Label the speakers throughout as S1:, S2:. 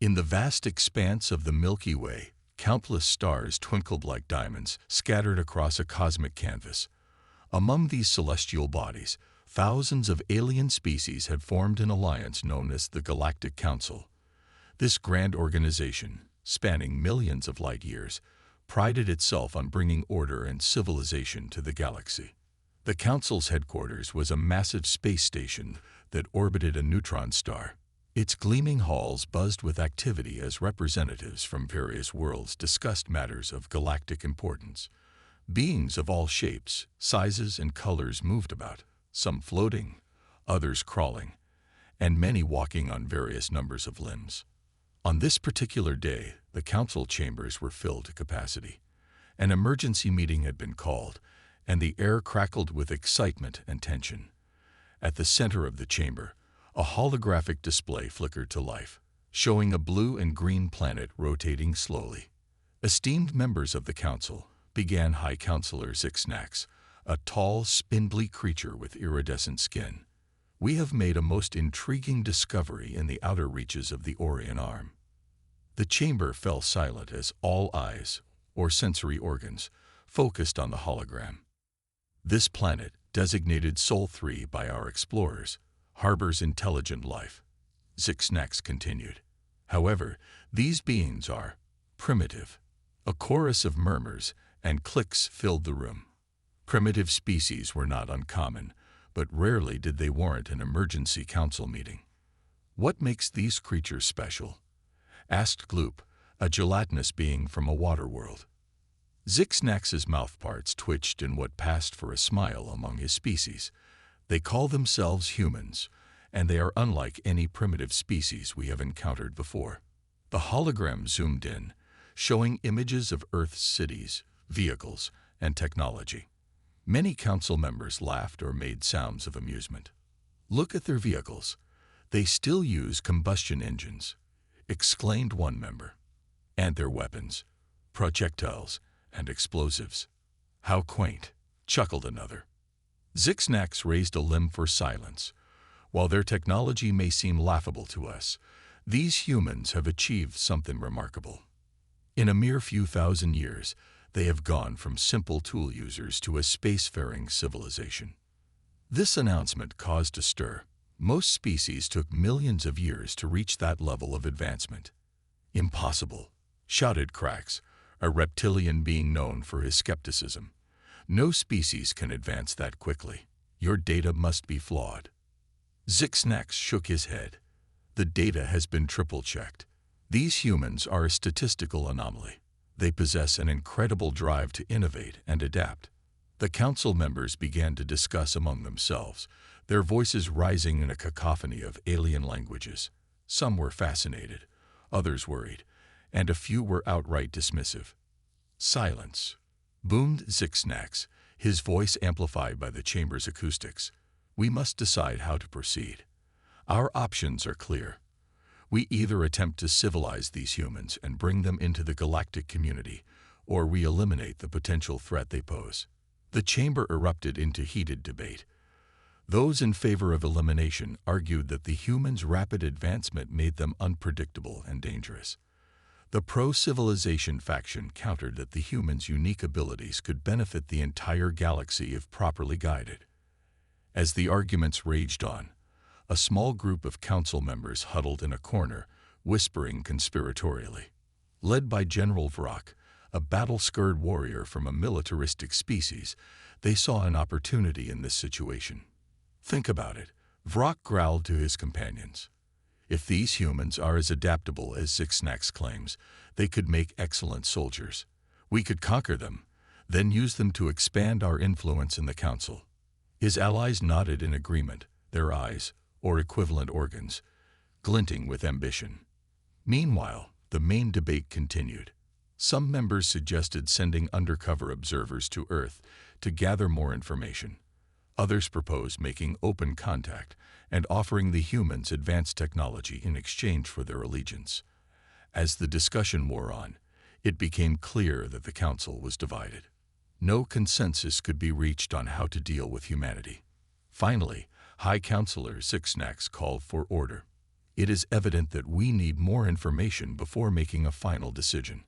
S1: In the vast expanse of the Milky Way, countless stars twinkled like diamonds, scattered across a cosmic canvas. Among these celestial bodies, thousands of alien species had formed an alliance known as the Galactic Council. This grand organization, spanning millions of light years, prided itself on bringing order and civilization to the galaxy. The Council's headquarters was a massive space station that orbited a neutron star. Its gleaming halls buzzed with activity as representatives from various worlds discussed matters of galactic importance. Beings of all shapes, sizes, and colors moved about, some floating, others crawling, and many walking on various numbers of limbs. On this particular day, the council chambers were filled to capacity. An emergency meeting had been called, and the air crackled with excitement and tension. At the center of the chamber, a holographic display flickered to life, showing a blue and green planet rotating slowly. Esteemed members of the council, began High Counselor Zixnax, a tall, spindly creature with iridescent skin. We have made a most intriguing discovery in the outer reaches of the Orion Arm. The chamber fell silent as all eyes, or sensory organs, focused on the hologram. This planet, designated Sol 3 by our explorers, harbors intelligent life, Zixnax continued. However, these beings are primitive. A chorus of murmurs and clicks filled the room. Primitive species were not uncommon, but rarely did they warrant an emergency council meeting. What makes these creatures special? Asked Gloop, a gelatinous being from a water world. Zixnax's mouthparts twitched in what passed for a smile among his species. They call themselves humans, and they are unlike any primitive species we have encountered before. The hologram zoomed in, showing images of Earth's cities, vehicles, and technology. Many council members laughed or made sounds of amusement. Look at their vehicles. They still use combustion engines, exclaimed one member. And their weapons, projectiles, and explosives. How quaint, chuckled another. Zixnax raised a limb for silence. While their technology may seem laughable to us, these humans have achieved something remarkable. In a mere few thousand years, they have gone from simple tool users to a spacefaring civilization. This announcement caused a stir. Most species took millions of years to reach that level of advancement. Impossible, shouted Krax, a reptilian being known for his skepticism. No species can advance that quickly. Your data must be flawed. Zixnax shook his head. The data has been triple-checked. These humans are a statistical anomaly. They possess an incredible drive to innovate and adapt. The council members began to discuss among themselves, their voices rising in a cacophony of alien languages. Some were fascinated, others worried, and a few were outright dismissive. Silence, boomed Zixnax, his voice amplified by the chamber's acoustics. We must decide how to proceed. Our options are clear. We either attempt to civilize these humans and bring them into the galactic community, or we eliminate the potential threat they pose. The chamber erupted into heated debate. Those in favor of elimination argued that the humans' rapid advancement made them unpredictable and dangerous. The pro-civilization faction countered that the humans' unique abilities could benefit the entire galaxy if properly guided. As the arguments raged on, a small group of council members huddled in a corner, whispering conspiratorially. Led by General Vrock, a battle-scarred warrior from a militaristic species, they saw an opportunity in this situation. Think about it, Vrock growled to his companions. If these humans are as adaptable as Zixnax claims, they could make excellent soldiers. We could conquer them, then use them to expand our influence in the council. His allies nodded in agreement, their eyes, or equivalent organs, glinting with ambition. Meanwhile, the main debate continued. Some members suggested sending undercover observers to Earth to gather more information. Others proposed making open contact and offering the humans advanced technology in exchange for their allegiance. As the discussion wore on, it became clear that the council was divided. No consensus could be reached on how to deal with humanity. Finally, High Counselor Zixnax called for order. It is evident that we need more information before making a final decision.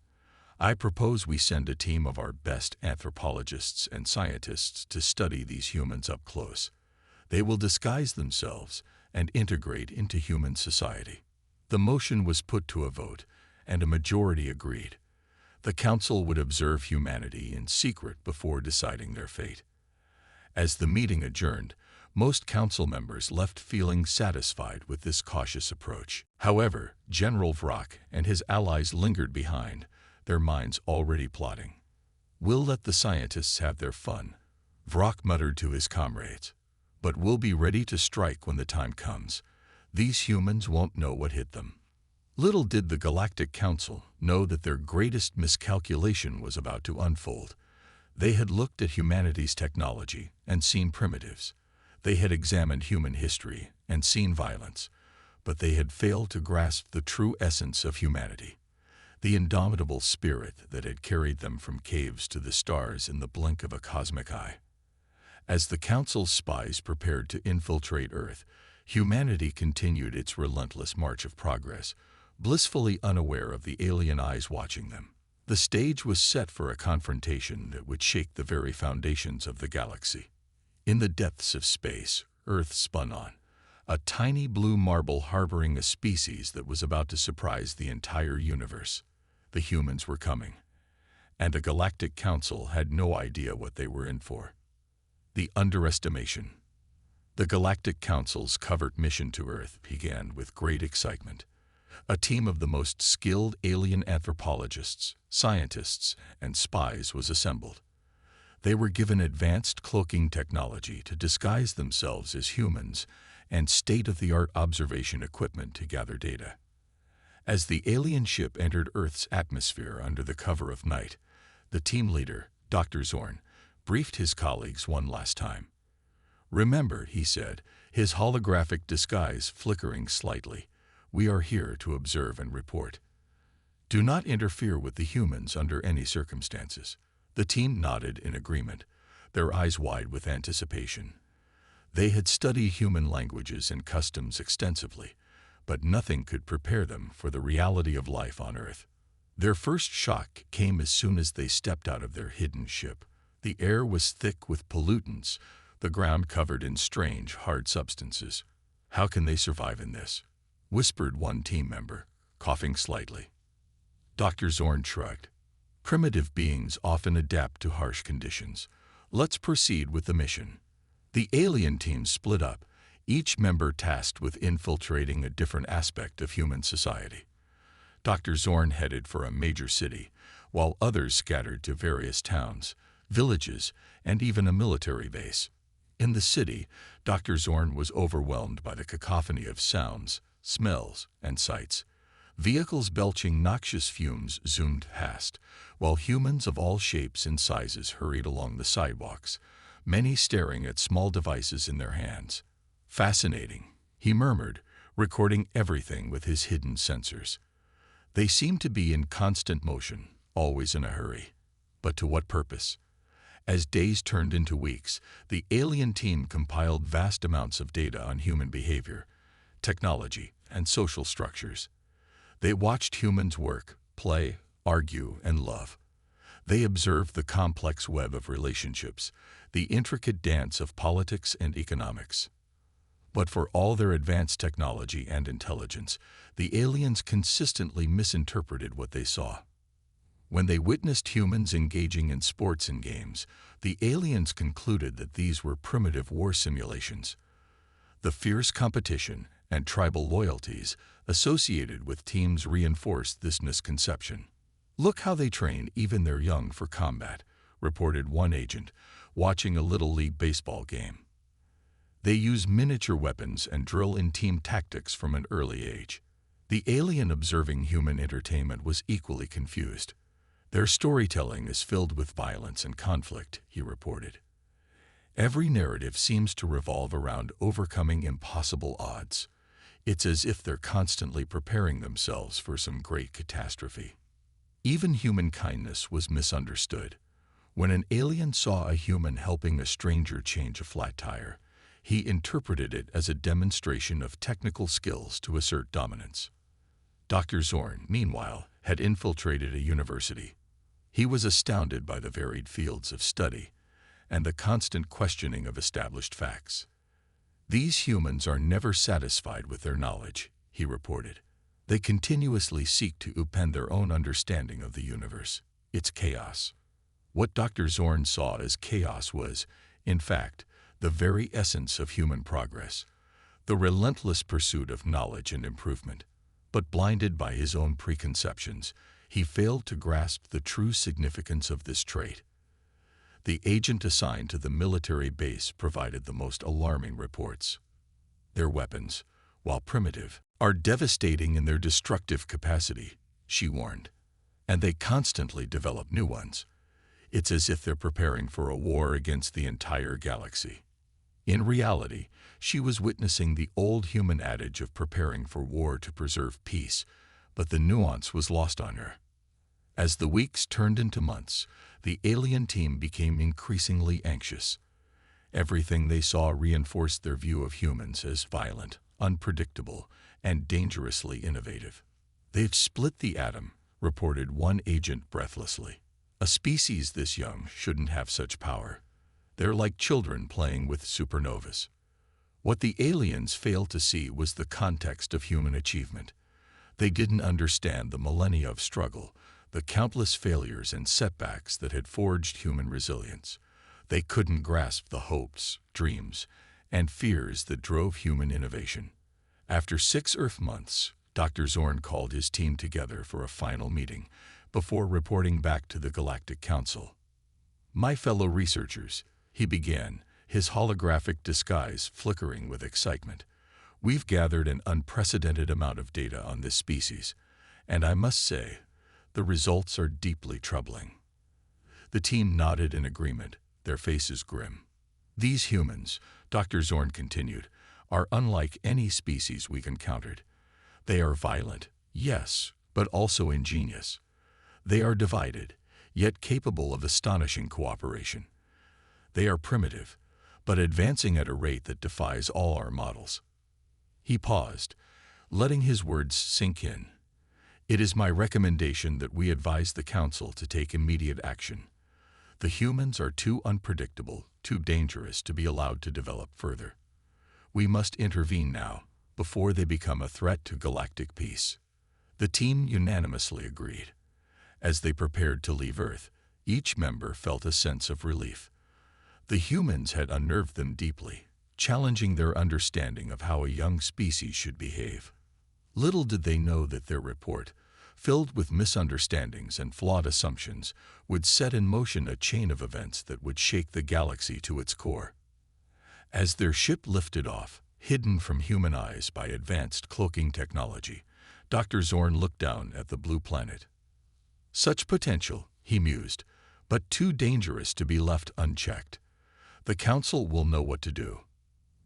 S1: I propose we send a team of our best anthropologists and scientists to study these humans up close. They will disguise themselves and integrate into human society." The motion was put to a vote, and a majority agreed. The council would observe humanity in secret before deciding their fate. As the meeting adjourned, most council members left feeling satisfied with this cautious approach. However, General Vrock and his allies lingered behind, their minds already plotting. "We'll let the scientists have their fun," Vrock muttered to his comrades. "But we'll be ready to strike when the time comes. These humans won't know what hit them." Little did the Galactic Council know that their greatest miscalculation was about to unfold. They had looked at humanity's technology and seen primitives. They had examined human history and seen violence, but they had failed to grasp the true essence of humanity, the indomitable spirit that had carried them from caves to the stars in the blink of a cosmic eye. As the Council's spies prepared to infiltrate Earth, humanity continued its relentless march of progress, blissfully unaware of the alien eyes watching them. The stage was set for a confrontation that would shake the very foundations of the galaxy. In the depths of space, Earth spun on, a tiny blue marble harboring a species that was about to surprise the entire universe. The humans were coming, and the Galactic Council had no idea what they were in for. The underestimation. The Galactic Council's covert mission to Earth began with great excitement. A team of the most skilled alien anthropologists, scientists, and spies was assembled. They were given advanced cloaking technology to disguise themselves as humans and state-of-the-art observation equipment to gather data. As the alien ship entered Earth's atmosphere under the cover of night, the team leader, Dr. Zorn, briefed his colleagues one last time. "Remember," he said, his holographic disguise flickering slightly, "we are here to observe and report. Do not interfere with the humans under any circumstances." The team nodded in agreement, their eyes wide with anticipation. They had studied human languages and customs extensively, but nothing could prepare them for the reality of life on Earth. Their first shock came as soon as they stepped out of their hidden ship. The air was thick with pollutants, the ground covered in strange, hard substances. "How can they survive in this?" whispered one team member, coughing slightly. Dr. Zorn shrugged. "Primitive beings often adapt to harsh conditions. Let's proceed with the mission." The alien team split up, each member tasked with infiltrating a different aspect of human society. Dr. Zorn headed for a major city, while others scattered to various towns, villages, and even a military base. In the city, Dr. Zorn was overwhelmed by the cacophony of sounds, smells, and sights. Vehicles belching noxious fumes zoomed past, while humans of all shapes and sizes hurried along the sidewalks, many staring at small devices in their hands. "Fascinating," he murmured, recording everything with his hidden sensors. They seemed to be in constant motion, always in a hurry. But to what purpose? As days turned into weeks, the alien team compiled vast amounts of data on human behavior, technology, and social structures. They watched humans work, play, argue, and love. They observed the complex web of relationships, the intricate dance of politics and economics. But for all their advanced technology and intelligence, the aliens consistently misinterpreted what they saw. When they witnessed humans engaging in sports and games, the aliens concluded that these were primitive war simulations. The fierce competition and tribal loyalties associated with teams reinforced this misconception. "Look how they train even their young for combat," reported one agent, watching a Little League baseball game. "They use miniature weapons and drill in team tactics from an early age." The alien observing human entertainment was equally confused. "Their storytelling is filled with violence and conflict," he reported. "Every narrative seems to revolve around overcoming impossible odds. It's as if they're constantly preparing themselves for some great catastrophe." Even human kindness was misunderstood. When an alien saw a human helping a stranger change a flat tire, He interpreted it as a demonstration of technical skills to assert dominance. Dr. Zorn, meanwhile, had infiltrated a university. He was astounded by the varied fields of study and the constant questioning of established facts. "These humans are never satisfied with their knowledge," he reported. "They continuously seek to append their own understanding of the universe. It's chaos." What Dr. Zorn saw as chaos was, in fact, the very essence of human progress, the relentless pursuit of knowledge and improvement. But blinded by his own preconceptions, he failed to grasp the true significance of this trait. The agent assigned to the military base provided the most alarming reports. "Their weapons, while primitive, are devastating in their destructive capacity," she warned. "And they constantly develop new ones. It's as if they're preparing for a war against the entire galaxy." In reality, she was witnessing the old human adage of preparing for war to preserve peace, but the nuance was lost on her. As the weeks turned into months, the alien team became increasingly anxious. Everything they saw reinforced their view of humans as violent, unpredictable, and dangerously innovative. "They've split the atom," reported one agent breathlessly. "A species this young shouldn't have such power. They're like children playing with supernovas." What the aliens failed to see was the context of human achievement. They didn't understand the millennia of struggle, the countless failures and setbacks that had forged human resilience. They couldn't grasp the hopes, dreams, and fears that drove human innovation. After 6 Earth months, Dr. Zorn called his team together for a final meeting before reporting back to the Galactic Council. "My fellow researchers," he began, his holographic disguise flickering with excitement, "we've gathered an unprecedented amount of data on this species, and I must say, the results are deeply troubling." The team nodded in agreement, their faces grim. "These humans," Dr. Zorn continued, "are unlike any species we've encountered. They are violent, yes, but also ingenious. They are divided, yet capable of astonishing cooperation. They are primitive, but advancing at a rate that defies all our models." He paused, letting his words sink in. "It is my recommendation that we advise the Council to take immediate action. The humans are too unpredictable, too dangerous to be allowed to develop further. We must intervene now, before they become a threat to galactic peace." The team unanimously agreed. As they prepared to leave Earth, each member felt a sense of relief. The humans had unnerved them deeply, challenging their understanding of how a young species should behave. Little did they know that their report, filled with misunderstandings and flawed assumptions, would set in motion a chain of events that would shake the galaxy to its core. As their ship lifted off, hidden from human eyes by advanced cloaking technology, Dr. Zorn looked down at the blue planet. "Such potential," he mused, "but too dangerous to be left unchecked. The Council will know what to do."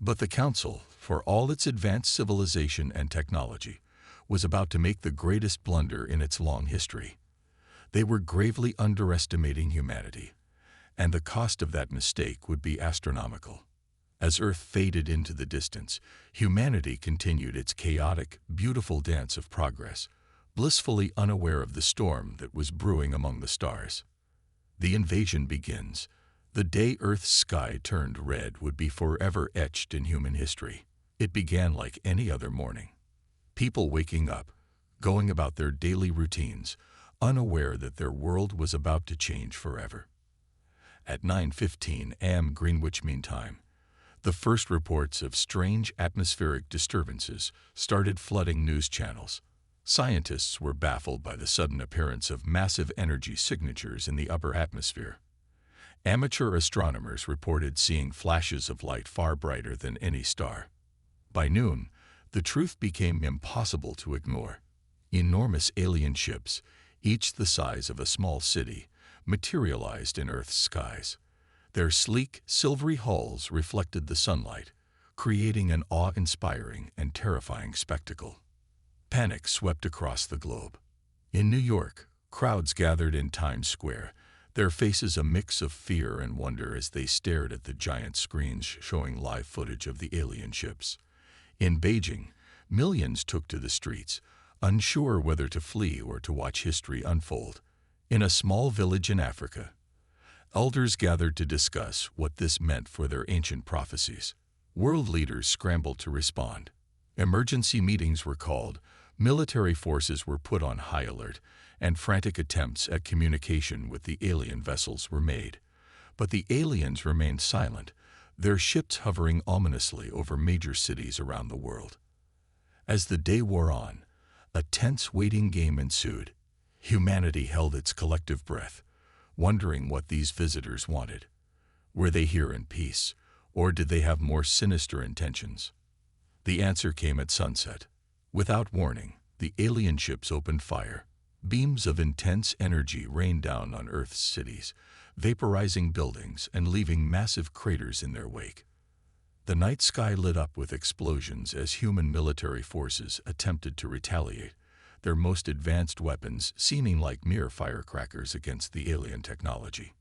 S1: But the Council, for all its advanced civilization and technology, was about to make the greatest blunder in its long history. They were gravely underestimating humanity, and the cost of that mistake would be astronomical. As Earth faded into the distance, humanity continued its chaotic, beautiful dance of progress, blissfully unaware of the storm that was brewing among the stars. The invasion begins. The day Earth's sky turned red would be forever etched in human history. It began like any other morning. People waking up, going about their daily routines, unaware that their world was about to change forever. At 9:15 a.m. Greenwich Mean Time, the first reports of strange atmospheric disturbances started flooding news channels. Scientists were baffled by the sudden appearance of massive energy signatures in the upper atmosphere. Amateur astronomers reported seeing flashes of light far brighter than any star. By noon, the truth became impossible to ignore. Enormous alien ships, each the size of a small city, materialized in Earth's skies. Their sleek, silvery hulls reflected the sunlight, creating an awe-inspiring and terrifying spectacle. Panic swept across the globe. In New York, crowds gathered in Times Square, their faces a mix of fear and wonder as they stared at the giant screens showing live footage of the alien ships. In Beijing, millions took to the streets, unsure whether to flee or to watch history unfold. In a small village in Africa, elders gathered to discuss what this meant for their ancient prophecies. World leaders scrambled to respond. Emergency meetings were called, military forces were put on high alert, and frantic attempts at communication with the alien vessels were made. But the aliens remained silent, their ships hovering ominously over major cities around the world. As the day wore on, a tense waiting game ensued. Humanity held its collective breath, wondering what these visitors wanted. Were they here in peace, or did they have more sinister intentions? The answer came at sunset. Without warning, the alien ships opened fire. Beams of intense energy rained down on Earth's cities, vaporizing buildings and leaving massive craters in their wake. The night sky lit up with explosions as human military forces attempted to retaliate, their most advanced weapons seeming like mere firecrackers against the alien technology.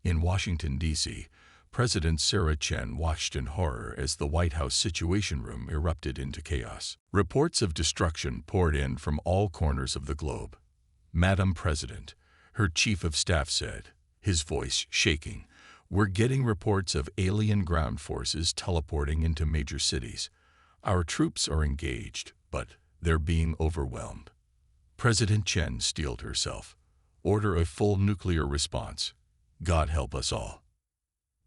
S1: In Washington, D.C., President Sarah Chen watched in horror as the White House Situation Room erupted into chaos. Reports of destruction poured in from all corners of the globe. "Madam President," her chief of staff said, his voice shaking, "we're getting reports of alien ground forces teleporting into major cities. Our troops are engaged, but they're being overwhelmed." President Chen steeled herself. "Order a full nuclear response. God help us all."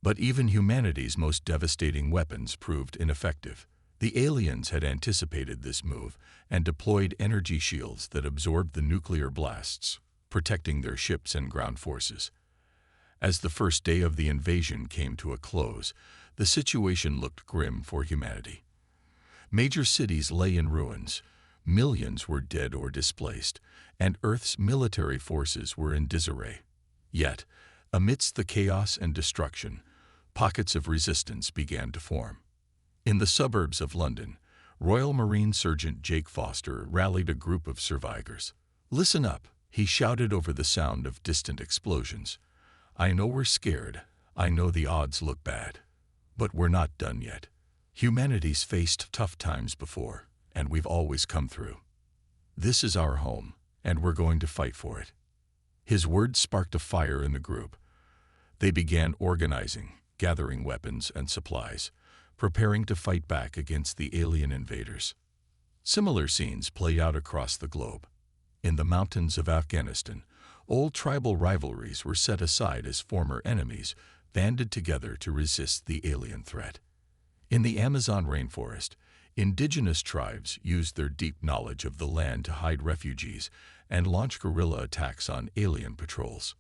S1: But even humanity's most devastating weapons proved ineffective. The aliens had anticipated this move and deployed energy shields that absorbed the nuclear blasts, protecting their ships and ground forces. As the first day of the invasion came to a close, the situation looked grim for humanity. Major cities lay in ruins, millions were dead or displaced, and Earth's military forces were in disarray. Yet, amidst the chaos and destruction, pockets of resistance began to form. In the suburbs of London, Royal Marine Sergeant Jake Foster rallied a group of survivors. "Listen up," he shouted over the sound of distant explosions. "I know we're scared, I know the odds look bad, but we're not done yet. Humanity's faced tough times before, and we've always come through. This is our home, and we're going to fight for it." His words sparked a fire in the group. They began organizing, gathering weapons and supplies, preparing to fight back against the alien invaders. Similar scenes play out across the globe. In the mountains of Afghanistan, old tribal rivalries were set aside as former enemies banded together to resist the alien threat. In the Amazon rainforest, indigenous tribes used their deep knowledge of the land to hide refugees and launch guerrilla attacks on alien patrols.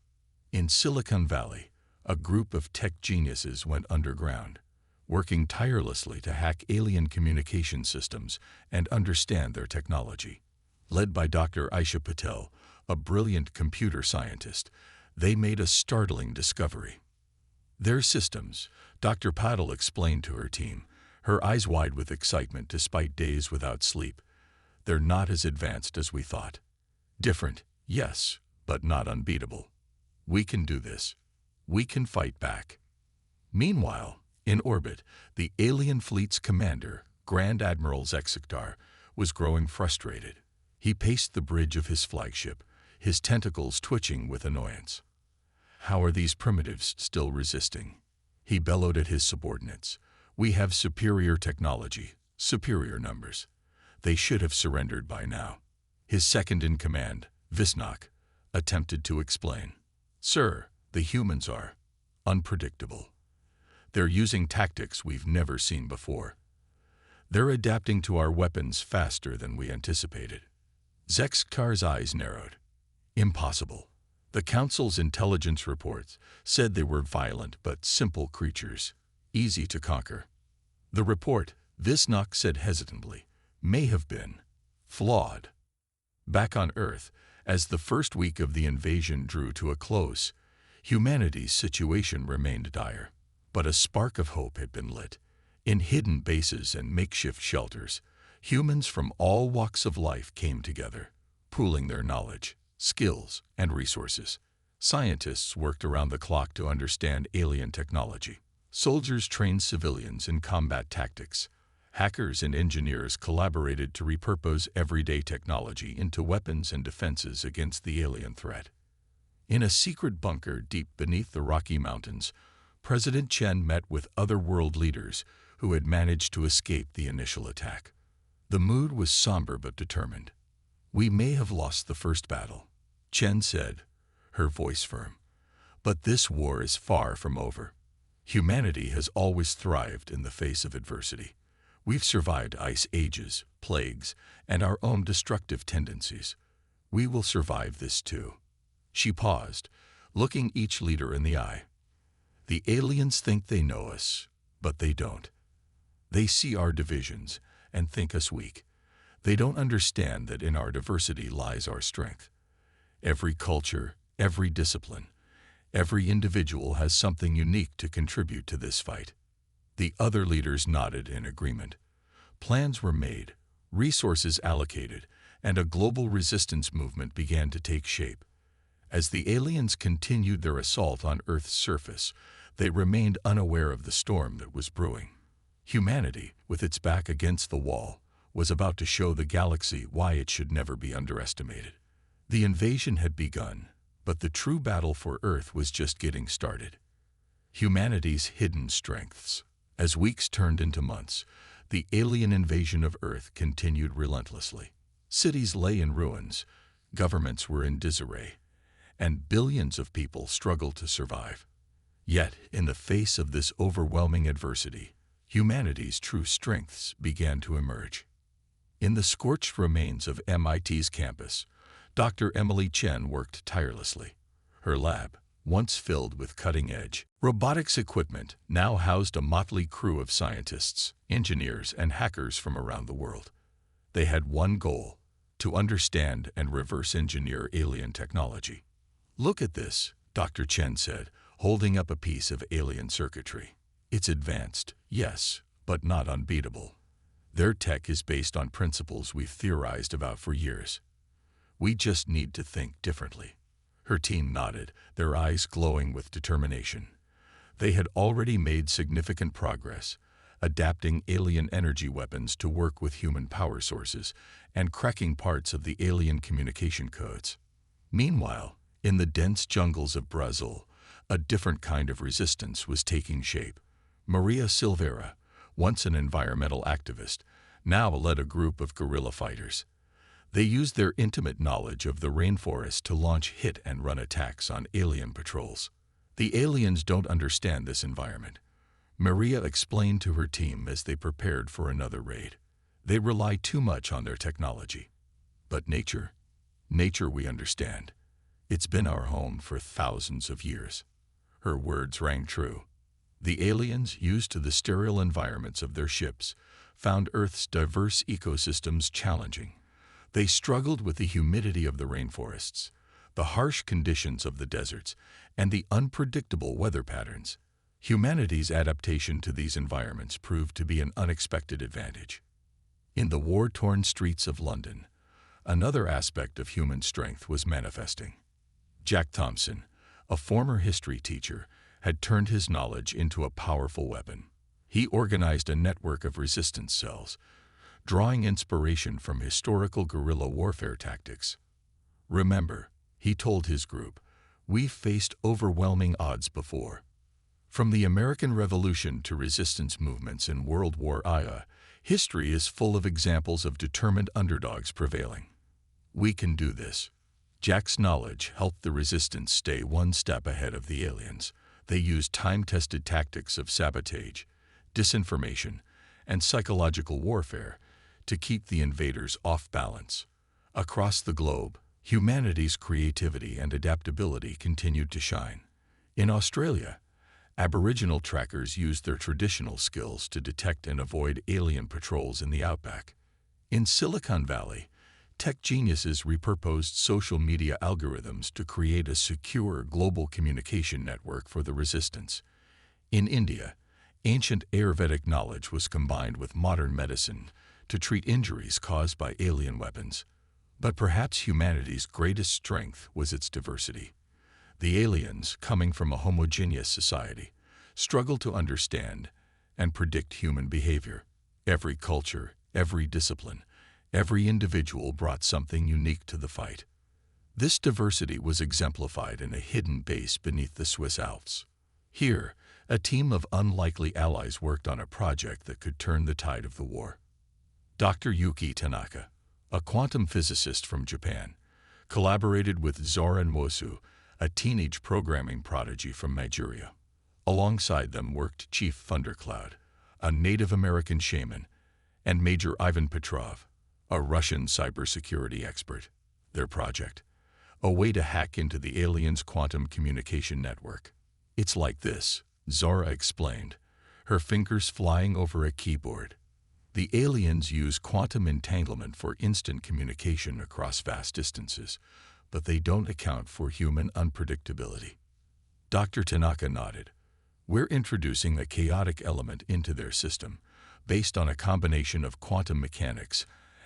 S1: In Silicon Valley, a group of tech geniuses went underground, working tirelessly to hack alien communication systems and understand their technology. Led by Dr. Aisha Patel, a brilliant computer scientist, they made a startling discovery. Their systems, Dr. Patel explained to her team, her eyes wide with excitement despite days without sleep, "They're not as advanced as we thought. Different, yes, but not unbeatable. We can do this. We can fight back." Meanwhile, in orbit, the alien fleet's commander, Grand Admiral Zeksiktar, was growing frustrated. He paced the bridge of his flagship, his tentacles twitching with annoyance. "How are these primitives still resisting?" He bellowed at his subordinates. "We have superior technology, superior numbers. They should have surrendered by now." His second-in-command, Visnok, attempted to explain. "Sir, the humans are unpredictable. They're using tactics we've never seen before. They're adapting to our weapons faster than we anticipated." Zeksitar's eyes narrowed. "Impossible. The Council's intelligence reports said they were violent but simple creatures, easy to conquer." The report, Visnok said hesitantly, may have been flawed. Back on Earth, as the first week of the invasion drew to a close, humanity's situation remained dire. But a spark of hope had been lit. In hidden bases and makeshift shelters, humans from all walks of life came together, pooling their knowledge, skills, and resources. Scientists worked around the clock to understand alien technology. Soldiers trained civilians in combat tactics. Hackers and engineers collaborated to repurpose everyday technology into weapons and defenses against the alien threat. In a secret bunker deep beneath the Rocky Mountains, President Chen met with other world leaders who had managed to escape the initial attack. The mood was somber but determined. "We may have lost the first battle," Chen said, her voice firm. "But this war is far from over. Humanity has always thrived in the face of adversity. We've survived ice ages, plagues, and our own destructive tendencies. We will survive this too." She paused, looking each leader in the eye. "The aliens think they know us, but they don't. They see our divisions and think us weak. They don't understand that in our diversity lies our strength. Every culture, every discipline, every individual has something unique to contribute to this fight." The other leaders nodded in agreement. Plans were made, resources allocated, and a global resistance movement began to take shape. As the aliens continued their assault on Earth's surface, they remained unaware of the storm that was brewing. Humanity, with its back against the wall, was about to show the galaxy why it should never be underestimated. The invasion had begun, but the true battle for Earth was just getting started. Humanity's hidden strengths. As weeks turned into months, the alien invasion of Earth continued relentlessly. Cities lay in ruins, governments were in disarray, and billions of people struggled to survive. Yet, in the face of this overwhelming adversity, humanity's true strengths began to emerge. In the scorched remains of MIT's campus, Dr. Emily Chen worked tirelessly. Her lab, once filled with cutting-edge robotics equipment, now housed a motley crew of scientists, engineers, and hackers from around the world. They had one goal: to understand and reverse engineer alien technology. "Look at this," Dr. Chen said, holding up a piece of alien circuitry. "It's advanced, yes, but not unbeatable. Their tech is based on principles we've theorized about for years. We just need to think differently." Her team nodded, their eyes glowing with determination. They had already made significant progress, adapting alien energy weapons to work with human power sources and cracking parts of the alien communication codes. Meanwhile, in the dense jungles of Brazil, a different kind of resistance was taking shape. Maria Silveira, once an environmental activist, now led a group of guerrilla fighters. They used their intimate knowledge of the rainforest to launch hit-and-run attacks on alien patrols. "The aliens don't understand this environment," Maria explained to her team as they prepared for another raid. "They rely too much on their technology. But nature we understand. It's been our home for thousands of years." Her words rang true. The aliens, used to the sterile environments of their ships, found Earth's diverse ecosystems challenging. They struggled with the humidity of the rainforests, the harsh conditions of the deserts, and the unpredictable weather patterns. Humanity's adaptation to these environments proved to be an unexpected advantage. In the war-torn streets of London, another aspect of human strength was manifesting. Jack Thompson, a former history teacher, had turned his knowledge into a powerful weapon. He organized a network of resistance cells, drawing inspiration from historical guerrilla warfare tactics. "Remember," he told his group, "we've faced overwhelming odds before. From the American Revolution to resistance movements in World War I, history is full of examples of determined underdogs prevailing. We can do this." Jack's knowledge helped the resistance stay one step ahead of the aliens. They used time-tested tactics of sabotage, disinformation, and psychological warfare to keep the invaders off balance. Across the globe, humanity's creativity and adaptability continued to shine. In Australia, Aboriginal trackers used their traditional skills to detect and avoid alien patrols in the outback. In Silicon Valley, tech geniuses repurposed social media algorithms to create a secure global communication network for the resistance. In India, ancient Ayurvedic knowledge was combined with modern medicine to treat injuries caused by alien weapons. But perhaps humanity's greatest strength was its diversity. The aliens, coming from a homogeneous society, struggled to understand and predict human behavior. Every culture, every discipline, every individual brought something unique to the fight. This diversity was exemplified in a hidden base beneath the Swiss Alps. Here, a team of unlikely allies worked on a project that could turn the tide of the war. Dr. Yuki Tanaka, a quantum physicist from Japan, collaborated with Zora Nwosu, a teenage programming prodigy from Nigeria. Alongside them worked Chief Thundercloud, a Native American shaman, and Major Ivan Petrov, a Russian cybersecurity expert. Their project: a way to hack into the aliens' quantum communication network. "It's like this," Zora explained, her fingers flying over a keyboard. "The aliens use quantum entanglement for instant communication across vast distances, but they don't account for human unpredictability." Dr. Tanaka nodded. "We're introducing a chaotic element into their system, based on a combination of quantum mechanics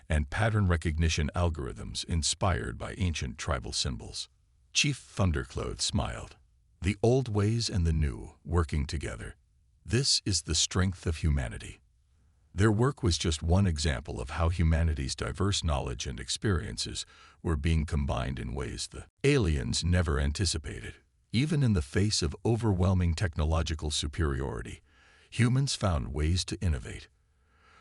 S1: and pattern recognition algorithms inspired by ancient tribal symbols." Chief Thundercloud smiled. "The old ways and the new, working together. This is the strength of humanity." Their work was just one example of how humanity's diverse knowledge and experiences were being combined in ways the aliens never anticipated. Even in the face of overwhelming technological superiority, humans found ways to innovate.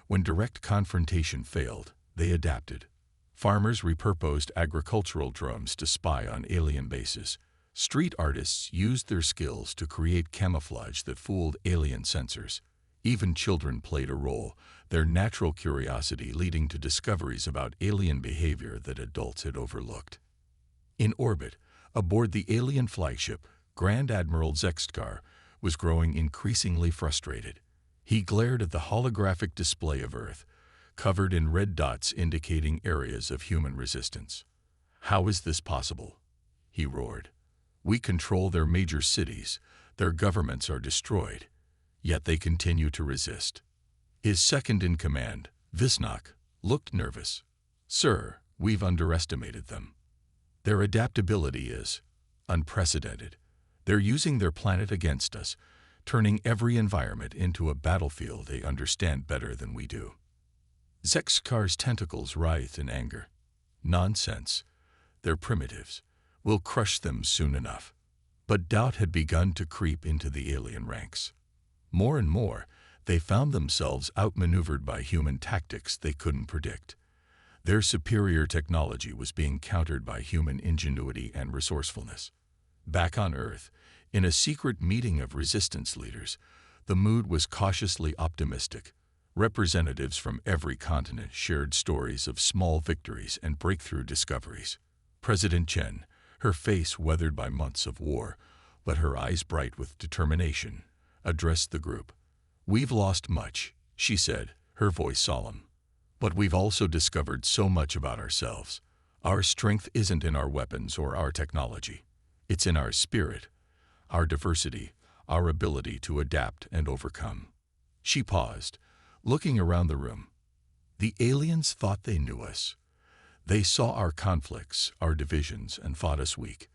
S1: When direct confrontation failed, they adapted. Farmers repurposed agricultural drones to spy on alien bases. Street artists used their skills to create camouflage that fooled alien sensors. Even children played a role, their natural curiosity leading to discoveries about alien behavior that adults had overlooked. In orbit, aboard the alien flagship, Grand Admiral Zextkar was growing increasingly frustrated. He glared at the holographic display of Earth, covered in red dots indicating areas of human resistance. "How is this possible?" he roared. "We control their major cities, their governments are destroyed, yet they continue to resist." His second-in-command, Visnok, looked nervous. "Sir, we've underestimated them. Their adaptability is unprecedented. They're using their planet against us, turning every environment into a battlefield they understand better than we do." Zextkar's tentacles writhed in anger. "Nonsense. They're primitives. We'll crush them soon enough." But doubt had begun to creep into the alien ranks. More and more, they found themselves outmaneuvered by human tactics they couldn't predict. Their superior technology was being countered by human ingenuity and resourcefulness. Back on Earth, in a secret meeting of resistance leaders, the mood was cautiously optimistic. Representatives from every continent shared stories of small victories and breakthrough discoveries. President Chen, her face weathered by months of war, but her eyes bright with determination, addressed the group. "We've lost much," she said, her voice solemn. "But we've also discovered so much about ourselves. Our strength isn't in our weapons or our technology. It's in our spirit, our diversity, our ability to adapt and overcome." She paused, looking around the room. "The aliens thought they knew us. They saw our conflicts, our divisions, and fought us weak.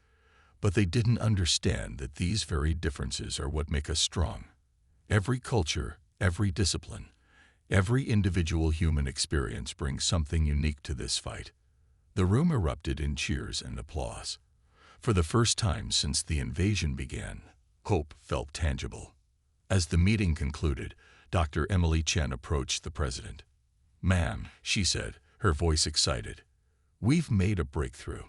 S1: But they didn't understand that these very differences are what make us strong. Every culture, every discipline, every individual human experience brings something unique to this fight." The room erupted in cheers and applause. For the first time since the invasion began, hope felt tangible. As the meeting concluded, Dr. Emily Chen approached the president. "Ma'am," she said, her voice excited, "we've made a breakthrough.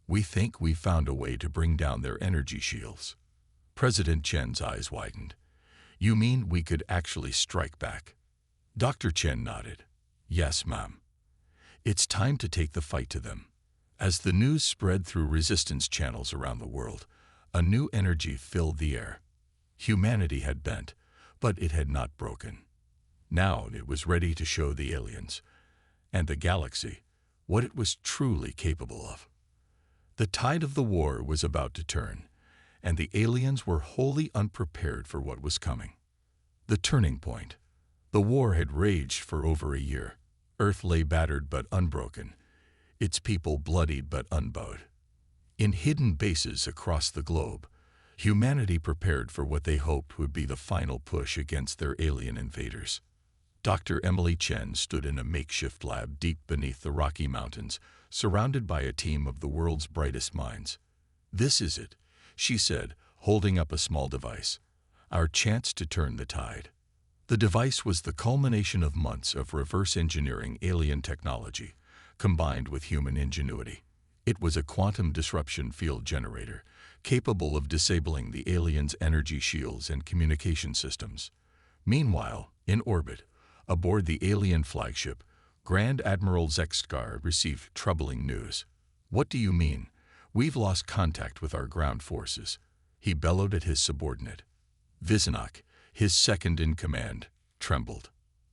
S1: We think we've found a way to bring down their energy shields." President Chen's eyes widened. "You mean we could actually strike back?" Dr. Chen nodded. "Yes, ma'am. It's time to take the fight to them." As the news spread through resistance channels around the world, a new energy filled the air. Humanity had bent, but it had not broken. Now it was ready to show the aliens and the galaxy what it was truly capable of. The tide of the war was about to turn, and the aliens were wholly unprepared for what was coming. The turning point. The war had raged for over a year. Earth lay battered but unbroken, its people bloodied but unbowed. In hidden bases across the globe, humanity prepared for what they hoped would be the final push against their alien invaders. Dr. Emily Chen stood in a makeshift lab deep beneath the Rocky Mountains, surrounded by a team of the world's brightest minds. "This is it," she said, holding up a small device. "Our chance to turn the tide." The device was the culmination of months of reverse engineering alien technology, combined with human ingenuity. It was a quantum disruption field generator, capable of disabling the aliens' energy shields and communication systems. Meanwhile, in orbit, aboard the alien flagship, Grand Admiral Zexkar received troubling news. "What do you mean? We've lost contact with our ground forces," he bellowed at his subordinate. Vizenach, his second-in-command, trembled.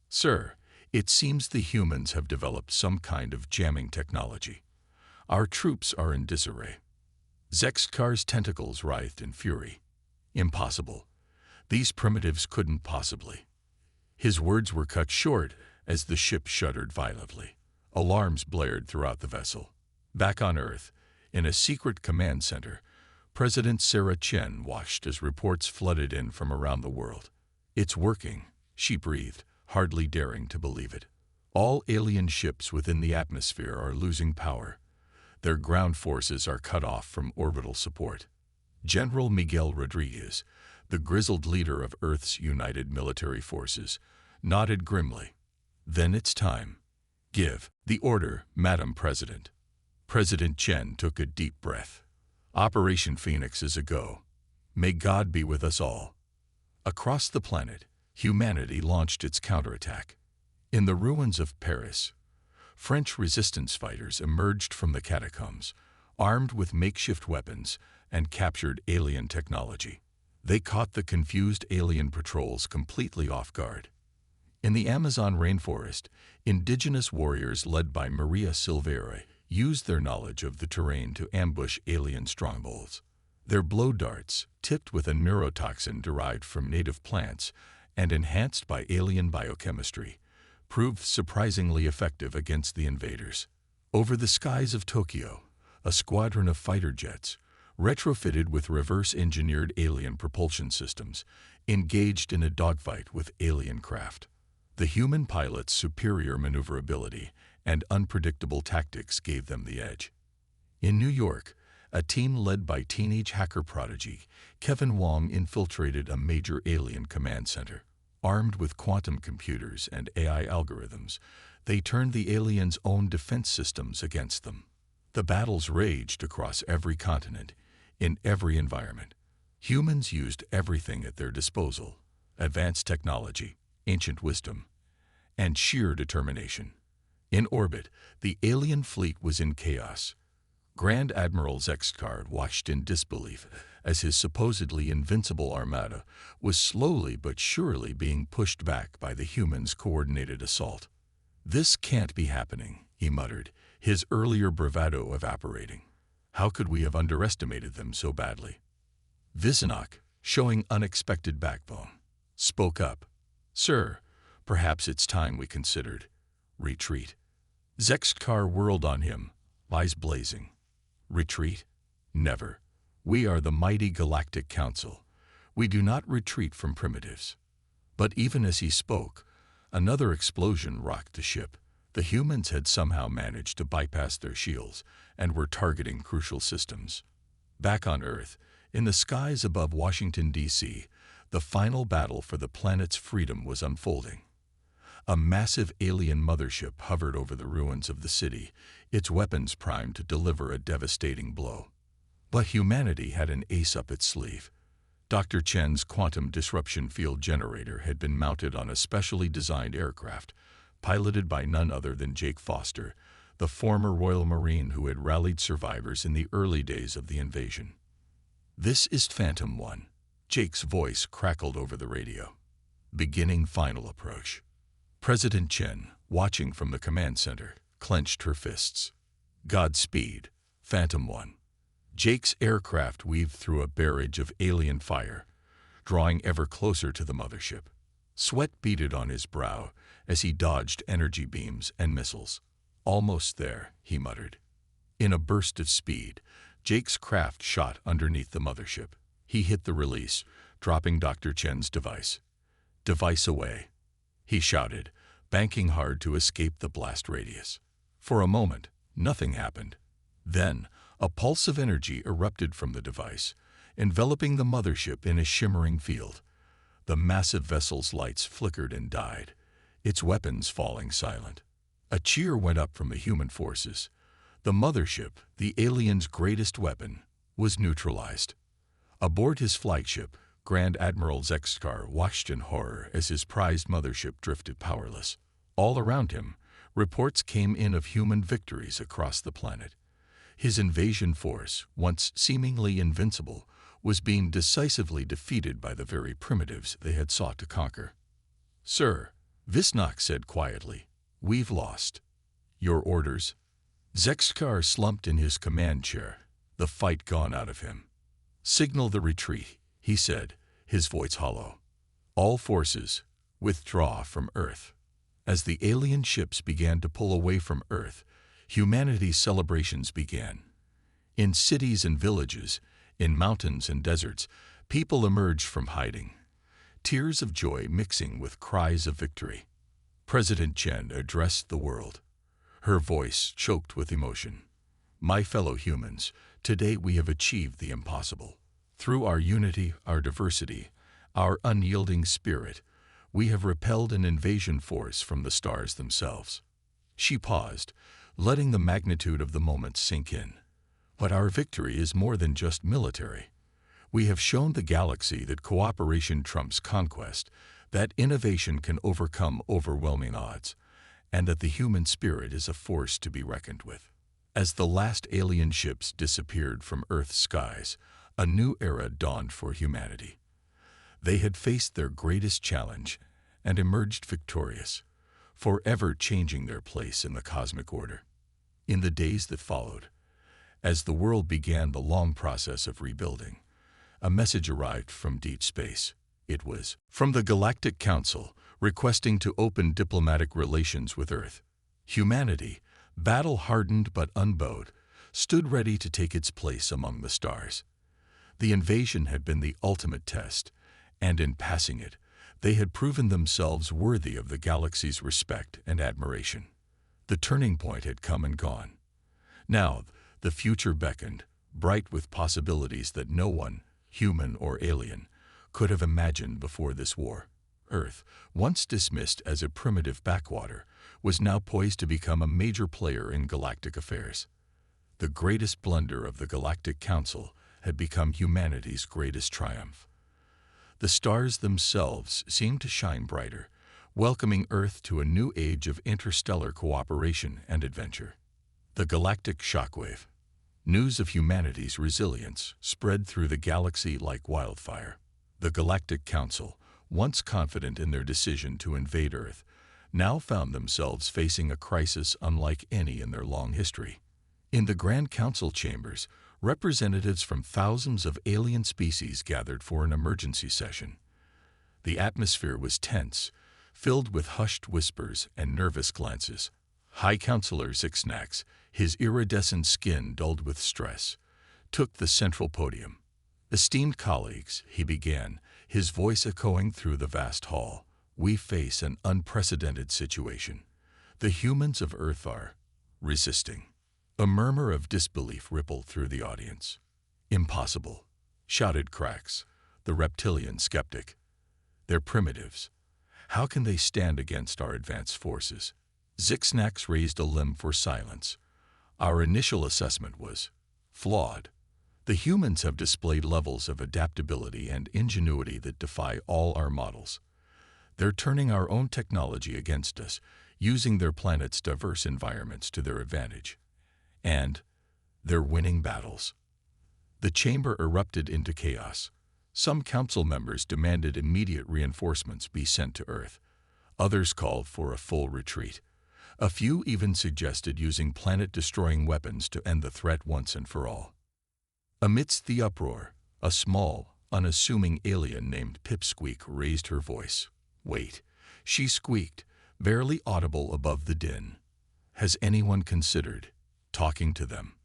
S1: "Sir, it seems the humans have developed some kind of jamming technology. Our troops are in disarray." Zexkar's tentacles writhed in fury. "Impossible. These primitives couldn't possibly." His words were cut short as the ship shuddered violently. Alarms blared throughout the vessel. Back on Earth, in a secret command center, President Sarah Chen watched as reports flooded in from around the world. "It's working," she breathed, hardly daring to believe it. "All alien ships within the atmosphere are losing power. Their ground forces are cut off from orbital support." General Miguel Rodriguez, the grizzled leader of Earth's United Military Forces, nodded grimly. "Then it's time. Give the order, Madam President." President Chen took a deep breath. "Operation Phoenix is a go. May God be with us all." Across the planet, humanity launched its counterattack. In the ruins of Paris, French resistance fighters emerged from the catacombs, armed with makeshift weapons, and captured alien technology. They caught the confused alien patrols completely off guard. In the Amazon rainforest, indigenous warriors led by Maria Silveira used their knowledge of the terrain to ambush alien strongholds. Their blow darts, tipped with a neurotoxin derived from native plants and enhanced by alien biochemistry, proved surprisingly effective against the invaders. Over the skies of Tokyo, a squadron of fighter jets, retrofitted with reverse-engineered alien propulsion systems, engaged in a dogfight with alien craft. The human pilots' superior maneuverability and unpredictable tactics gave them the edge. In New York, a team led by teenage hacker prodigy Kevin Wong infiltrated a major alien command center. Armed with quantum computers and AI algorithms, they turned the aliens' own defense systems against them. The battles raged across every continent, in every environment. Humans used everything at their disposal: advanced technology, ancient wisdom, and sheer determination. In orbit, the alien fleet was in chaos. Grand Admiral Zexkar watched in disbelief as his supposedly invincible armada was slowly but surely being pushed back by the humans' coordinated assault. "This can't be happening," he muttered, his earlier bravado evaporating. "How could we have underestimated them so badly?" Vizenach, showing unexpected backbone, spoke up. "Sir, perhaps it's time we considered retreat." Zexkar whirled on him, eyes blazing. "Retreat? Never. We are the mighty Galactic Council. We do not retreat from primitives." But even as he spoke, another explosion rocked the ship. The humans had somehow managed to bypass their shields and were targeting crucial systems. Back on Earth, in the skies above Washington, D.C., the final battle for the planet's freedom was unfolding. A massive alien mothership hovered over the ruins of the city, its weapons primed to deliver a devastating blow. But humanity had an ace up its sleeve. Dr. Chen's quantum disruption field generator had been mounted on a specially designed aircraft, piloted by none other than Jake Foster, the former Royal Marine who had rallied survivors in the early days of the invasion. "This is Phantom 1. Jake's voice crackled over the radio. "Beginning final approach." President Chen, watching from the command center, clenched her fists. "Godspeed, Phantom 1. Jake's aircraft weaved through a barrage of alien fire, drawing ever closer to the mothership. Sweat beaded on his brow as he dodged energy beams and missiles. "Almost there," he muttered. In a burst of speed, Jake's craft shot underneath the mothership. He hit the release, dropping Dr. Chen's device. "Device away," he shouted, banking hard to escape the blast radius. For a moment, nothing happened. Then, a pulse of energy erupted from the device, enveloping the mothership in a shimmering field. The massive vessel's lights flickered and died, its weapons falling silent. A cheer went up from the human forces. The mothership, the alien's greatest weapon, was neutralized. Aboard his flagship, Grand Admiral Zexkar watched in horror as his prized mothership drifted powerless. All around him, reports came in of human victories across the planet. His invasion force, once seemingly invincible, was being decisively defeated by the very primitives they had sought to conquer. "Sir," Visnok said quietly, "we've lost." "Your orders?" Zexkar slumped in his command chair, the fight gone out of him. "Signal the retreat," he said, his voice hollow. "All forces, withdraw from Earth." As the alien ships began to pull away from Earth, humanity's celebrations began. In cities and villages, in mountains and deserts, people emerged from hiding, tears of joy mixing with cries of victory. President Chen addressed the world, her voice choked with emotion. "My fellow humans, today we have achieved the impossible. Through our unity, our diversity, our unyielding spirit, we have repelled an invasion force from the stars themselves." She paused, letting the magnitude of the moment sink in. "But our victory is more than just military. We have shown the galaxy that cooperation trumps conquest, that innovation can overcome overwhelming odds, and that the human spirit is a force to be reckoned with." As the last alien ships disappeared from Earth's skies, a new era dawned for humanity. They had faced their greatest challenge and emerged victorious, forever changing their place in the cosmic order. In the days that followed, as the world began the long process of rebuilding, a message arrived from deep space. It was from the Galactic Council, requesting to open diplomatic relations with Earth. Humanity, battle-hardened but unbowed, stood ready to take its place among the stars. The invasion had been the ultimate test, and in passing it, they had proven themselves worthy of the galaxy's respect and admiration. The turning point had come and gone. Now, the future beckoned, bright with possibilities that no one, human or alien, could have imagined before this war. Earth, once dismissed as a primitive backwater, was now poised to become a major player in galactic affairs. The greatest blunder of the Galactic Council had become humanity's greatest triumph. The stars themselves seemed to shine brighter, welcoming Earth to a new age of interstellar cooperation and adventure. The galactic shockwave. News of humanity's resilience spread through the galaxy like wildfire. The Galactic Council, once confident in their decision to invade Earth, now found themselves facing a crisis unlike any in their long history. In the Grand Council chambers, representatives from thousands of alien species gathered for an emergency session. The atmosphere was tense, filled with hushed whispers and nervous glances. High Counselor Zixnax, his iridescent skin dulled with stress, took the central podium. "Esteemed colleagues," he began, his voice echoing through the vast hall, "we face an unprecedented situation. The humans of Earth are resisting." A murmur of disbelief rippled through the audience. "Impossible," shouted Krax, the reptilian skeptic. "They're primitives. How can they stand against our advanced forces?" Zixnax raised a limb for silence. "Our initial assessment was flawed. The humans have displayed levels of adaptability and ingenuity that defy all our models. They're turning our own technology against us, using their planet's diverse environments to their advantage. And they're winning battles." The chamber erupted into chaos. Some council members demanded immediate reinforcements be sent to Earth. Others called for a full retreat. A few even suggested using planet-destroying weapons to end the threat once and for all. Amidst the uproar, a small, unassuming alien named Pipsqueak raised her voice. "Wait," she squeaked, barely audible above the din. "Has anyone considered talking to them?"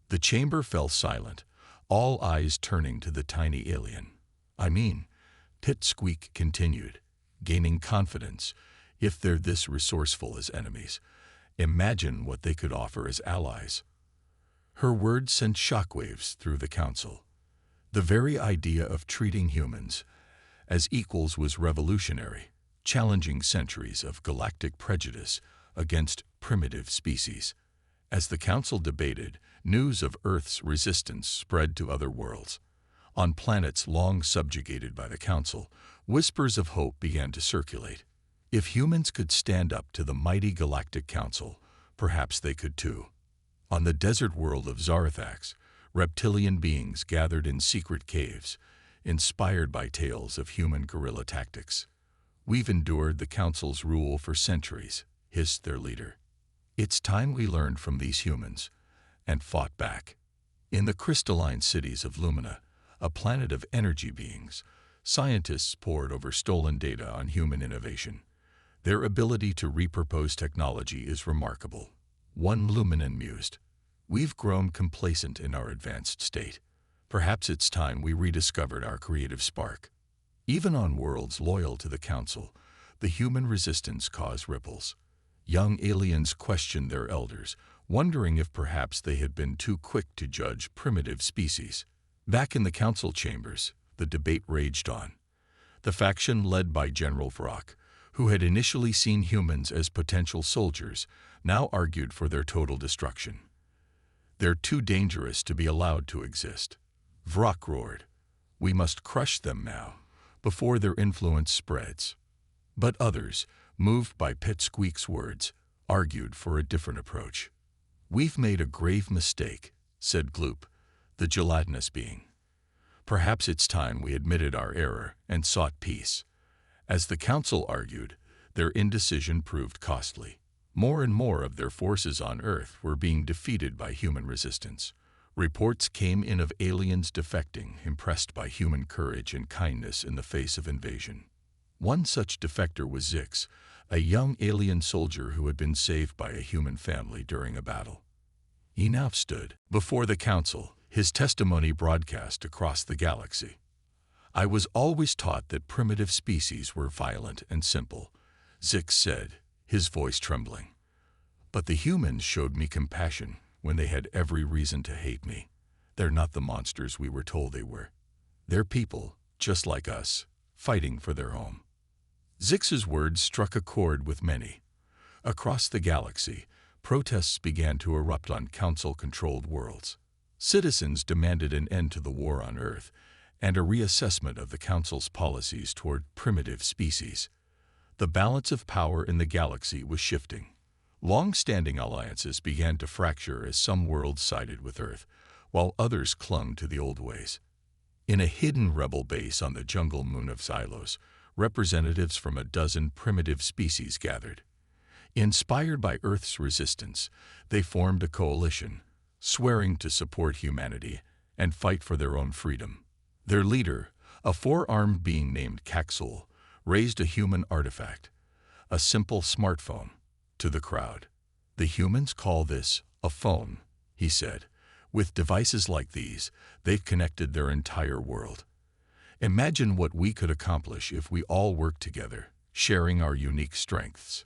S1: The chamber fell silent, all eyes turning to the tiny alien. Pipsqueak continued, gaining confidence. If they're this resourceful as enemies, imagine what they could offer as allies. Her words sent shockwaves through the council. The very idea of treating humans as equals was revolutionary, challenging centuries of galactic prejudice against primitive species. As the council debated, news of Earth's resistance spread to other worlds. On planets long subjugated by the council, whispers of hope began to circulate. If humans could stand up to the mighty Galactic Council, perhaps they could too. On the desert world of Zarathax, reptilian beings gathered in secret caves, inspired by tales of human guerrilla tactics. "We've endured the Council's rule for centuries," hissed their leader. "It's time we learned from these humans," and fought back. In the crystalline cities of Lumina, a planet of energy beings, scientists pored over stolen data on human innovation. Their ability to repurpose technology is remarkable. One Luminan mused, "We've grown complacent in our advanced state. Perhaps it's time we rediscovered our creative spark." Even on worlds loyal to the Council, the human resistance caused ripples. Young aliens questioned their elders, wondering if perhaps they had been too quick to judge primitive species. Back in the council chambers, the debate raged on. The faction led by General Vrock, who had initially seen humans as potential soldiers, now argued for their total destruction. "They're too dangerous to be allowed to exist." Vrock roared, "We must crush them now, before their influence spreads." But others, moved by Pipsqueak's words, argued for a different approach. "We've made a grave mistake," said Gloop, the gelatinous being. "Perhaps it's time we admitted our error and sought peace." As the council argued, their indecision proved costly. More and more of their forces on Earth were being defeated by human resistance. Reports came in of aliens defecting, impressed by human courage and kindness in the face of invasion. One such defector was Zix, a young alien soldier who had been saved by a human family during a battle. He now stood before the council, his testimony broadcast across the galaxy. "I was always taught that primitive species were violent and simple," Zix said, his voice trembling. "But the humans showed me compassion when they had every reason to hate me. They're not the monsters we were told they were. They're people, just like us, fighting for their home." Zix's words struck a chord with many. Across the galaxy, protests began to erupt on council-controlled worlds. Citizens demanded an end to the war on Earth and a reassessment of the Council's policies toward primitive species. The balance of power in the galaxy was shifting. Long-standing alliances began to fracture as some worlds sided with Earth, while others clung to the old ways. In a hidden rebel base on the jungle moon of Xylos, representatives from a dozen primitive species gathered. Inspired by Earth's resistance, they formed a coalition, swearing to support humanity and fight for their own freedom. Their leader, a four-armed being named Caxul, raised a human artifact, a simple smartphone, to the crowd. "The humans call this a phone," he said. "With devices like these, they've connected their entire world. Imagine what we could accomplish if we all worked together, sharing our unique strengths."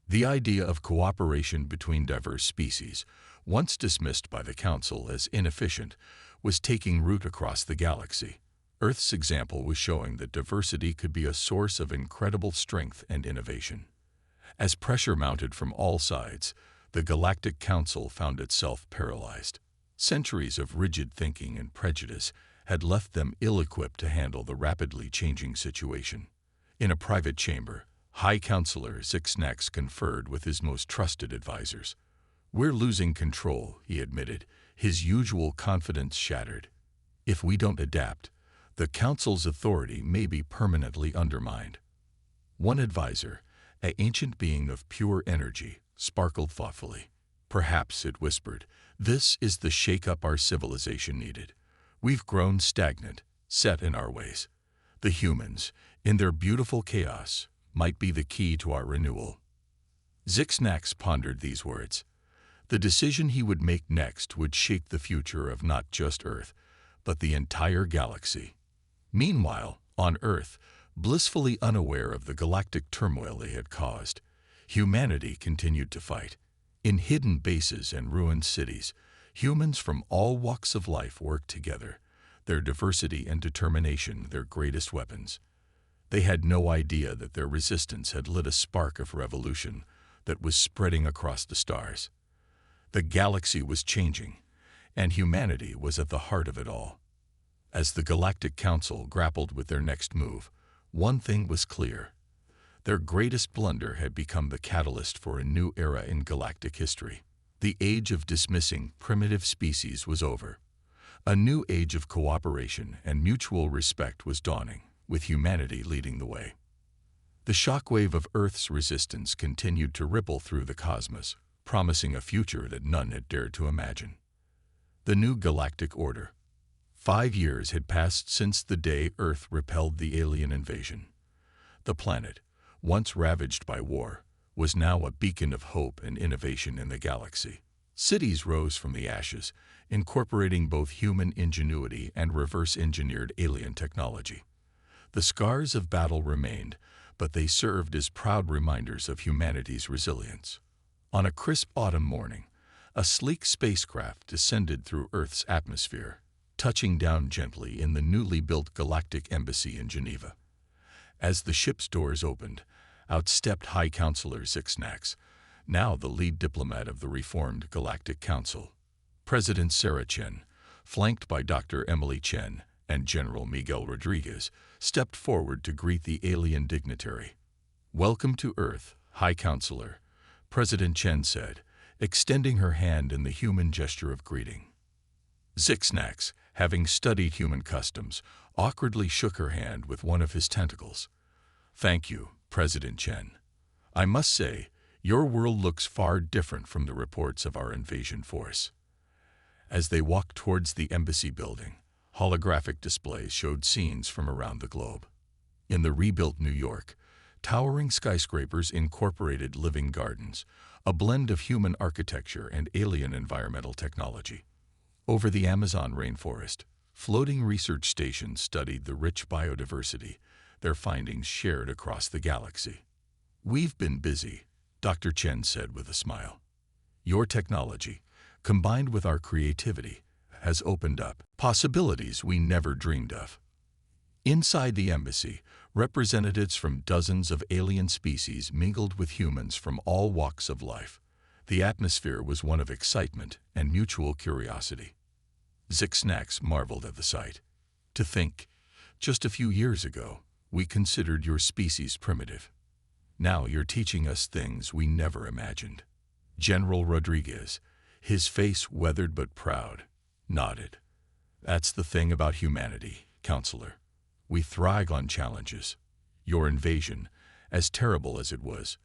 S1: The idea of cooperation between diverse species, once dismissed by the Council as inefficient, was taking root across the galaxy. Earth's example was showing that diversity could be a source of incredible strength and innovation. As pressure mounted from all sides, the Galactic Council found itself paralyzed. Centuries of rigid thinking and prejudice had left them ill-equipped to handle the rapidly changing situation. In a private chamber, High Counselor Zixnax conferred with his most trusted advisors. "We're losing control," he admitted, his usual confidence shattered. "If we don't adapt, the Council's authority may be permanently undermined." One advisor, an ancient being of pure energy, sparkled thoughtfully. "Perhaps," it whispered, "this is the shake-up our civilization needed. We've grown stagnant, set in our ways. The humans, in their beautiful chaos, might be the key to our renewal." Zixnax pondered these words. The decision he would make next would shape the future of not just Earth, but the entire galaxy. Meanwhile, on Earth, blissfully unaware of the galactic turmoil they had caused, humanity continued to fight. In hidden bases and ruined cities, humans from all walks of life worked together, their diversity and determination their greatest weapons. They had no idea that their resistance had lit a spark of revolution that was spreading across the stars. The galaxy was changing, and humanity was at the heart of it all. As the Galactic Council grappled with their next move, one thing was clear. Their greatest blunder had become the catalyst for a new era in galactic history. The age of dismissing primitive species was over. A new age of cooperation and mutual respect was dawning, with humanity leading the way. The shockwave of Earth's resistance continued to ripple through the cosmos, promising a future that none had dared to imagine. The new galactic order. 5 years had passed since the day Earth repelled the alien invasion. The planet, once ravaged by war, was now a beacon of hope and innovation in the galaxy. Cities rose from the ashes, incorporating both human ingenuity and reverse-engineered alien technology. The scars of battle remained, but they served as proud reminders of humanity's resilience. On a crisp autumn morning, a sleek spacecraft descended through Earth's atmosphere, touching down gently in the newly built Galactic Embassy in Geneva. As the ship's doors opened, out stepped High Counselor Zixnax, now the lead diplomat of the reformed Galactic Council. President Sarah Chen, flanked by Dr. Emily Chen and General Miguel Rodriguez, stepped forward to greet the alien dignitary. "Welcome to Earth, High Counselor," President Chen said, extending her hand in the human gesture of greeting. Zixnax, having studied human customs, awkwardly shook her hand with one of his tentacles. "Thank you, President Chen. I must say, your world looks far different from the reports of our invasion force." As they walked towards the embassy building, holographic displays showed scenes from around the globe. In the rebuilt New York, towering skyscrapers incorporated living gardens, a blend of human architecture and alien environmental technology. Over the Amazon rainforest, floating research stations studied the rich biodiversity, their findings shared across the galaxy. "We've been busy," Dr. Chen said with a smile. "Your technology, combined with our creativity, has opened up possibilities we never dreamed of." Inside the embassy, representatives from dozens of alien species mingled with humans from all walks of life. The atmosphere was one of excitement and mutual curiosity. Zixnax marveled at the sight. "To think, just a few years ago, we considered your species primitive. Now you're teaching us things we never imagined." General Rodriguez, his face weathered but proud, nodded. "That's the thing about humanity, Counselor. We thrive on challenges. Your invasion, as terrible as it was,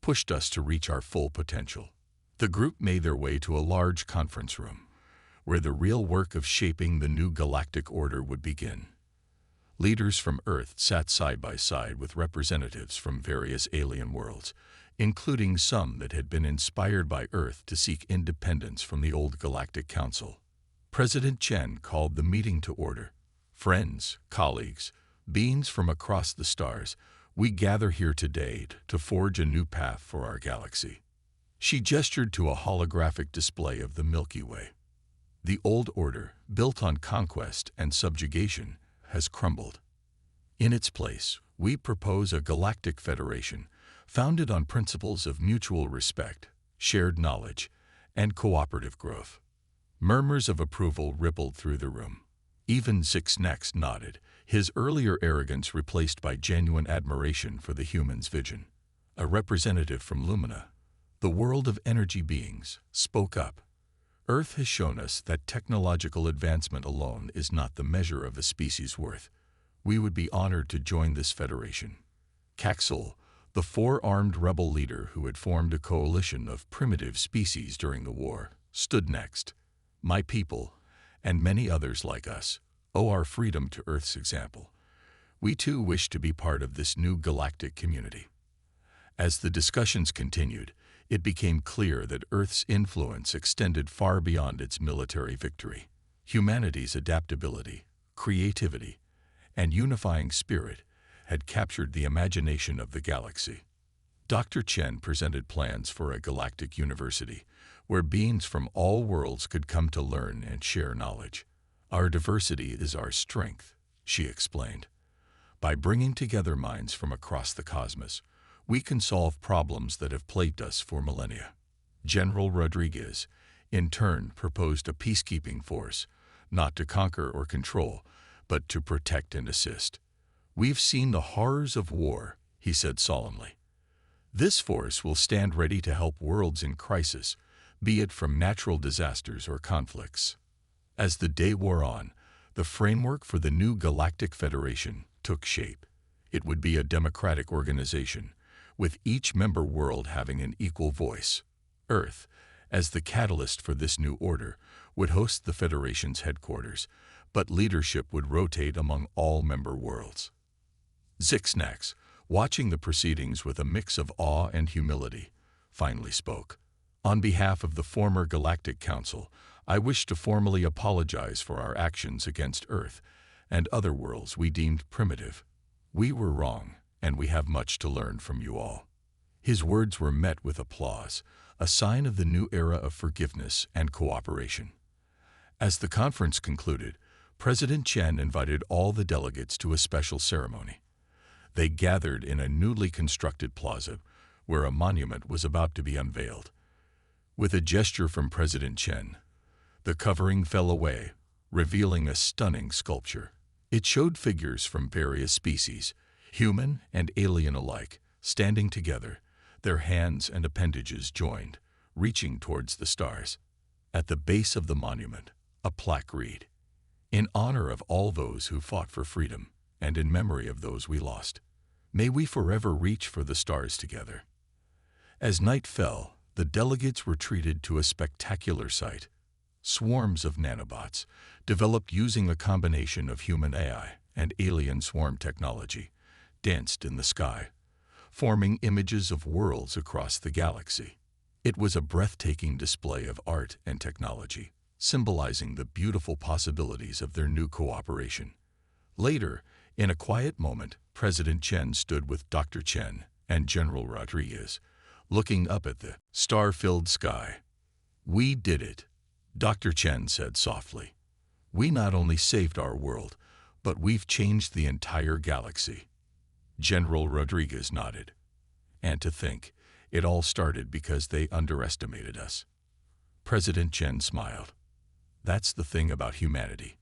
S1: pushed us to reach our full potential." The group made their way to a large conference room, where the real work of shaping the new galactic order would begin. Leaders from Earth sat side by side with representatives from various alien worlds, including some that had been inspired by Earth to seek independence from the old Galactic Council. President Chen called the meeting to order. "Friends, colleagues, beings from across the stars, we gather here today to forge a new path for our galaxy." She gestured to a holographic display of the Milky Way. "The old order, built on conquest and subjugation, has crumbled. In its place, we propose a galactic federation founded on principles of mutual respect, shared knowledge, and cooperative growth." Murmurs of approval rippled through the room. Even Zixnax nodded, his earlier arrogance replaced by genuine admiration for the human's vision. A representative from Lumina, the world of energy beings, spoke up. "Earth has shown us that technological advancement alone is not the measure of a species' worth. We would be honored to join this federation." Caxel, the four-armed rebel leader who had formed a coalition of primitive species during the war, stood next. "My people, and many others like us, owe our freedom to Earth's example. We too wish to be part of this new galactic community." As the discussions continued, it became clear that Earth's influence extended far beyond its military victory. Humanity's adaptability, creativity, and unifying spirit had captured the imagination of the galaxy. Dr. Chen presented plans for a galactic university where beings from all worlds could come to learn and share knowledge. Our diversity is our strength, she explained. By bringing together minds from across the cosmos, we can solve problems that have plagued us for millennia. General Rodriguez, in turn, proposed a peacekeeping force, not to conquer or control, but to protect and assist. We've seen the horrors of war, he said solemnly. This force will stand ready to help worlds in crisis, be it from natural disasters or conflicts. As the day wore on, the framework for the new Galactic Federation took shape. It would be a democratic organization, with each member world having an equal voice. Earth, as the catalyst for this new order, would host the Federation's headquarters, but leadership would rotate among all member worlds. Zixnax, watching the proceedings with a mix of awe and humility, finally spoke. On behalf of the former Galactic Council, I wish to formally apologize for our actions against Earth and other worlds we deemed primitive. We were wrong, and we have much to learn from you all. His words were met with applause, a sign of the new era of forgiveness and cooperation. As the conference concluded, President Chen invited all the delegates to a special ceremony. They gathered in a newly constructed plaza where a monument was about to be unveiled. With a gesture from President Chen, the covering fell away, revealing a stunning sculpture. It showed figures from various species, human and alien alike, standing together, their hands and appendages joined, reaching towards the stars. At the base of the monument, a plaque read, "In honor of all those who fought for freedom, and in memory of those we lost, may we forever reach for the stars together." As night fell, the delegates were treated to a spectacular sight. Swarms of nanobots, developed using a combination of human AI and alien swarm technology, danced in the sky, forming images of worlds across the galaxy. It was a breathtaking display of art and technology, symbolizing the beautiful possibilities of their new cooperation. Later, in a quiet moment, President Chen stood with Dr. Chen and General Rodriguez, looking up at the star-filled sky. "We did it," Dr. Chen said softly. "We not only saved our world, but we've changed the entire galaxy." General Rodriguez nodded. "And to think, it all started because they underestimated us." President Chen smiled. "That's the thing about humanity.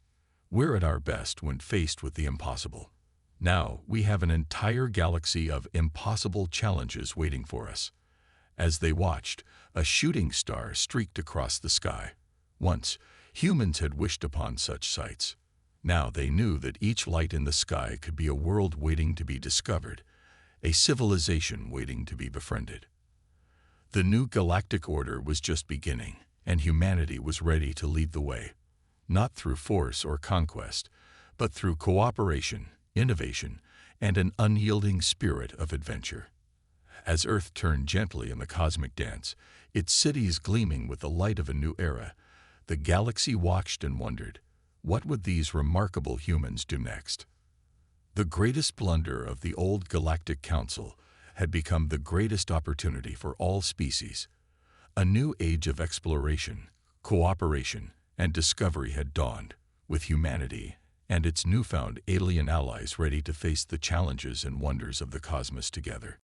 S1: We're at our best when faced with the impossible. Now we have an entire galaxy of impossible challenges waiting for us." As they watched, a shooting star streaked across the sky. Once, humans had wished upon such sights. Now they knew that each light in the sky could be a world waiting to be discovered, a civilization waiting to be befriended. The new galactic order was just beginning, and humanity was ready to lead the way, not through force or conquest, but through cooperation, innovation, and an unyielding spirit of adventure. As Earth turned gently in the cosmic dance, its cities gleaming with the light of a new era, the galaxy watched and wondered, what would these remarkable humans do next? The greatest blunder of the old Galactic Council had become the greatest opportunity for all species. A new age of exploration, cooperation, and discovery had dawned, with humanity and its newfound alien allies ready to face the challenges and wonders of the cosmos together.